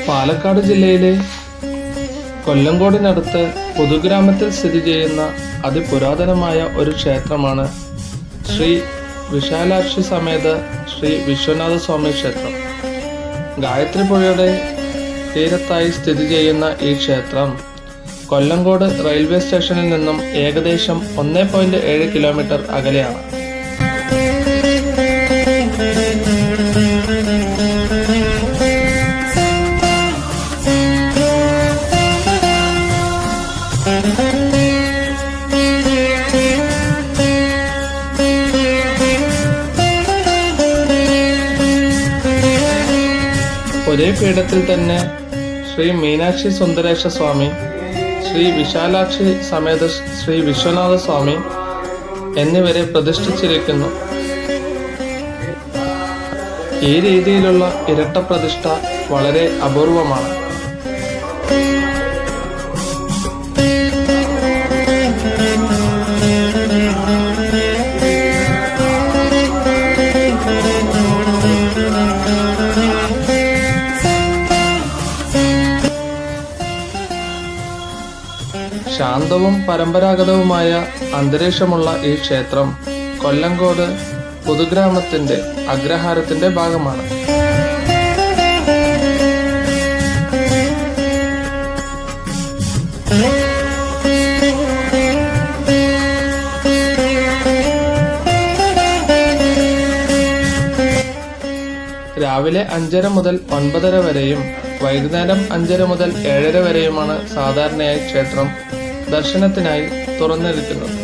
പാലക്കാട് ജില്ലയിലെ കൊല്ലങ്കോടിനടുത്ത് പൊതുഗ്രാമത്തിൽ സ്ഥിതി ചെയ്യുന്ന അതിപുരാതനമായ ഒരു ക്ഷേത്രമാണ് ശ്രീ വിശാലാക്ഷി സമേത ശ്രീ വിശ്വനാഥ സ്വാമി ക്ഷേത്രം. ഗായത്രി പുഴയുടെ തീരത്തായി സ്ഥിതി ചെയ്യുന്ന ഈ ക്ഷേത്രം കൊല്ലങ്കോട് റെയിൽവേ സ്റ്റേഷനിൽ നിന്നും ഏകദേശം 1.7 കിലോമീറ്റർ അകലെയാണ്. ഒരേ പീഠത്തിൽ തന്നെ ശ്രീ മീനാക്ഷി സുന്ദരേശ സ്വാമി, ശ്രീ വിശാലാക്ഷി സമേത ശ്രീ വിശ്വനാഥ സ്വാമി എന്നിവരെ പ്രതിഷ്ഠിച്ചിരിക്കുന്നു. ഈ രീതിയിലുള്ള ഇരട്ട പ്രതിഷ്ഠ വളരെ അപൂർവമാണ്. ശാന്തവും പരമ്പരാഗതവുമായ അന്തരീക്ഷമുള്ള ഈ ക്ഷേത്രം കൊല്ലങ്കോട് പൊതുഗ്രാമത്തിന്റെ അഗ്രഹാരത്തിന്റെ ഭാഗമാണ്. രാവിലെ 5:30 മുതൽ 9:30 വരെയും വൈകുന്നേരം 5:30 മുതൽ 7:30 വരെയുമാണ് സാധാരണയായി ക്ഷേത്രം ദർശനത്തിനായി തുറന്നിരിക്കുന്നത്.